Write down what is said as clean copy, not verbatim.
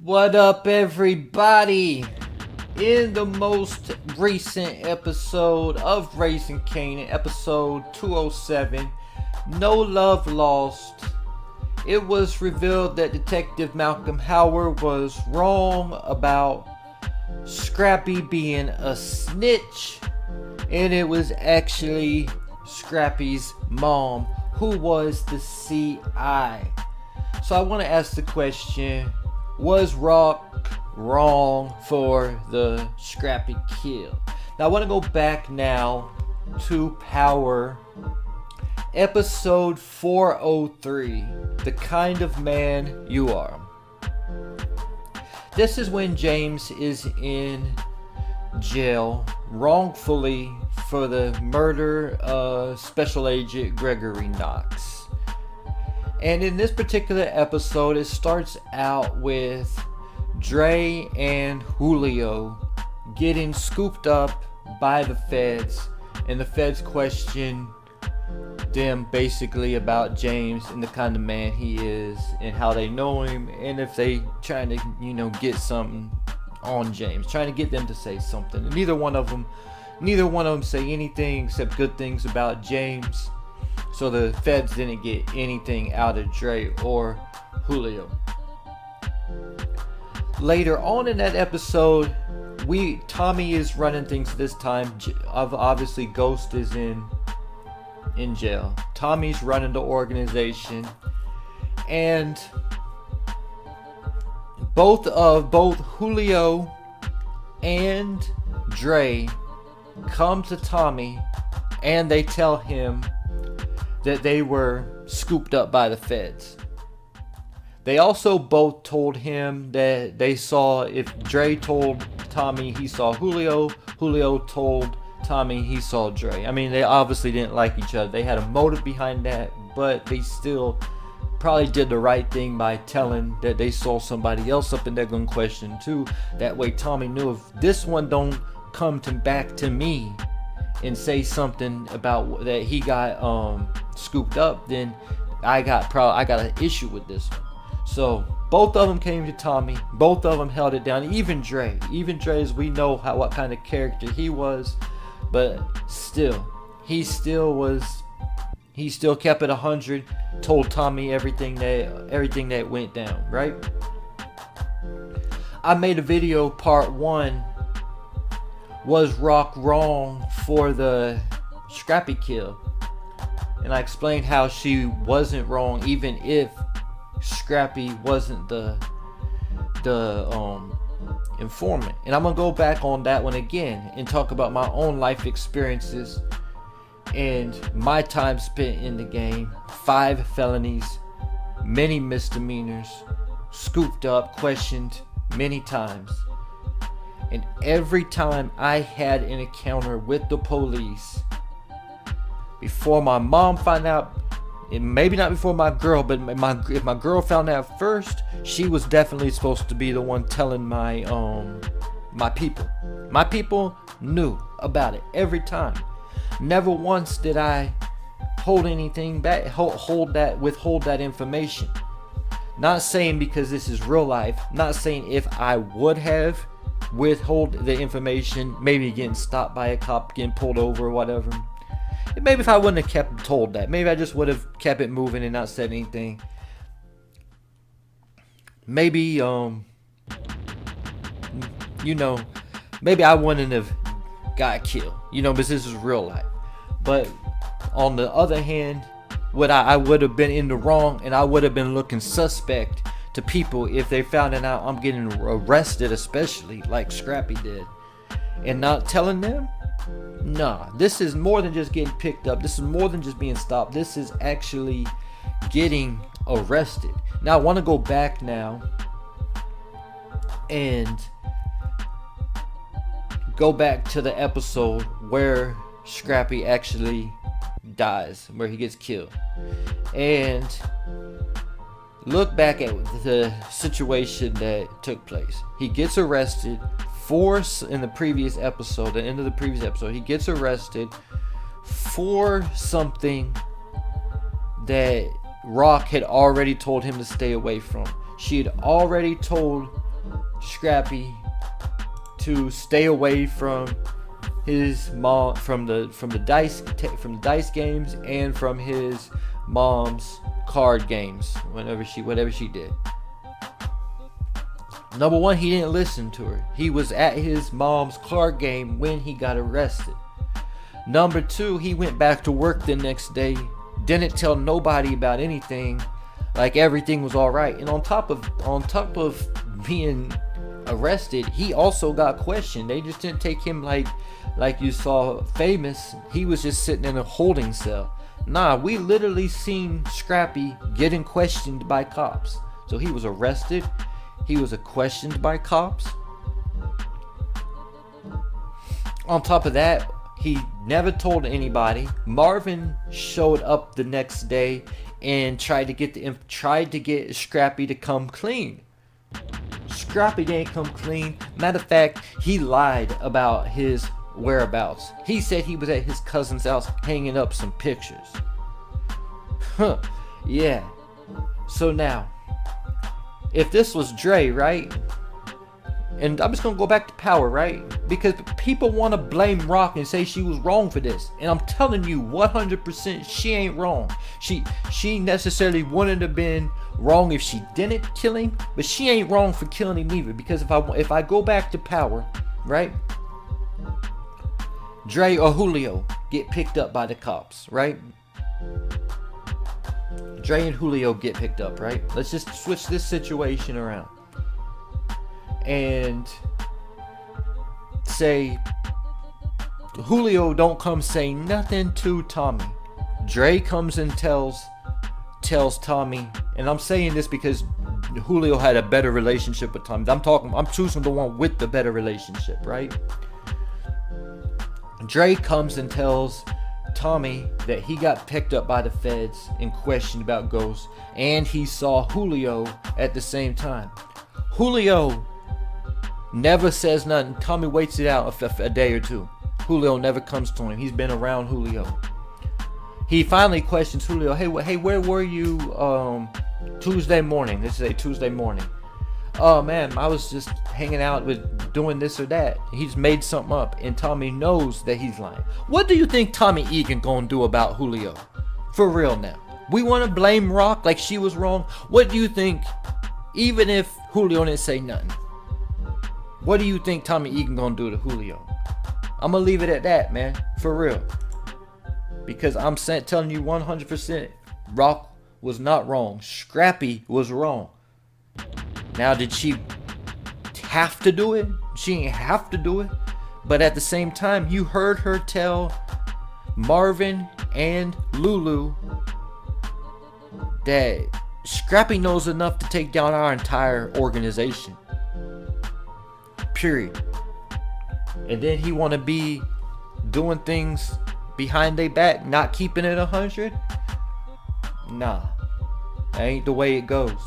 What up, everybody? In the most recent episode of Raising Kanan, episode 207, No Love Lost, it was revealed that Detective Malcolm Howard was wrong about Scrappy being a snitch, and it was actually Scrappy's mom who was the CI. So I want to ask the question, was Rock wrong for the Scrappy kill? Now I want to go back now to Power episode 403, The Kind of Man You Are. This is when James is in jail wrongfully for the murder of Special Agent Gregory Knox. And in this particular episode, it starts out with Dre and Julio getting scooped up by the feds, and the feds question them basically about James and the kind of man he is and how they know him, and if they trying to get something on James, trying to get them to say something. And neither one of them say anything except good things about James. So the feds didn't get anything out of Dre or Julio. Later on in that episode, Tommy is running things this time. Obviously, Ghost is in jail. Tommy's running the organization, and both Julio and Dre come to Tommy, and they tell him that they were scooped up by the feds. They also both told him that they saw, if Dre told Tommy he saw Julio, Julio told Tommy he saw Dre. I mean, they obviously didn't like each other. They had a motive behind that, but they still probably did the right thing by telling that they saw somebody else up in their gun question too. That way Tommy knew, if this one don't come back to me and say something about that he got scooped up, then I got an issue with this one. So both of them came to Tommy. Both of them held it down. Even Dre, as we know what kind of character he was, but still, he still kept it 100. Told Tommy everything that went down. Right? I made a video, part 1. Was Rock wrong for the Scrappy kill? And I explained how she wasn't wrong, even if Scrappy wasn't the informant. And I'm gonna go back on that one again and talk about my own life experiences and my time spent in the game. 5 felonies, many misdemeanors, scooped up, questioned many times. And every time I had an encounter with the police, before my mom found out, and maybe not before my girl, but if my girl found out first, she was definitely supposed to be the one telling my people. My people knew about it every time. Never once did I hold anything back, withhold that information. Not saying because this is real life. Not saying if I would have withhold the information, maybe getting stopped by a cop, getting pulled over or whatever. Maybe if I wouldn't have kept told that, maybe I just would have kept it moving and not said anything. Maybe maybe I wouldn't have got killed, but this is real life. But on the other hand, I would have been in the wrong, and I would have been looking suspect to people if they found out I'm getting arrested, especially like Scrappy did, and not telling them. Nah, this is more than just getting picked up. This is more than just being stopped. This is actually getting arrested. Now I want to go back now and go back to the episode where Scrappy actually dies, where he gets killed, and look back at the situation that took place. He gets arrested in the previous episode, the end of the previous episode. He gets arrested for something that Rock had already told him to stay away from. She had already told Scrappy to stay away from his mom, from the dice games, and from his mom's card games, whatever she did. Number one, he didn't listen to her. He was at his mom's card game when he got arrested. Number two, he went back to work the next day, didn't tell nobody about anything, like everything was all right. And on top of being arrested, he also got questioned. They just didn't take him like you saw Famous. He was just sitting in a holding cell. Nah, we literally seen Scrappy getting questioned by cops. So he was arrested. He was questioned by cops. On top of that, he never told anybody. Marvin showed up the next day and tried to get Scrappy to come clean. Scrappy didn't come clean. Matter of fact, he lied about his whereabouts. He said he was at his cousin's house hanging up some pictures. Yeah. So now, if this was Dre, right? And I'm just gonna go back to Power, right? Because people want to blame Rock and say she was wrong for this, and I'm telling you 100% she ain't wrong. She necessarily wouldn't have been wrong if she didn't kill him, but she ain't wrong for killing him either. Because if I go back to Power, right? Dre or Julio get picked up by the cops, right? Dre and Julio get picked up, right? Let's just switch this situation around. And say Julio don't come say nothing to Tommy. Dre comes and tells Tommy, and I'm saying this because Julio had a better relationship with Tommy. I'm choosing the one with the better relationship, right? Dre comes and tells Tommy that he got picked up by the feds and questioned about ghosts, and he saw Julio at the same time. Julio never says nothing. Tommy waits it out a day or two. Julio never comes to him. He's been around Julio. He finally questions Julio. Hey, where were you Tuesday morning? This is a Tuesday morning. Oh man, I was just hanging out with doing this or that. He's made something up, and Tommy knows that he's lying. What do you think Tommy Egan gonna do about Julio? For real now. We want to blame Rock like she was wrong. What do you think, even if Julio didn't say nothing? What do you think Tommy Egan gonna do to Julio? I'm gonna leave it at that, man. For real. Because I'm telling you 100%, Rock was not wrong. Scrappy was wrong. Now, did she have to do it? She didn't have to do it. But at the same time, you heard her tell Marvin and Lulu that Scrappy knows enough to take down our entire organization. Period. And then he want to be doing things behind their back, not keeping it 100? Nah. That ain't the way it goes.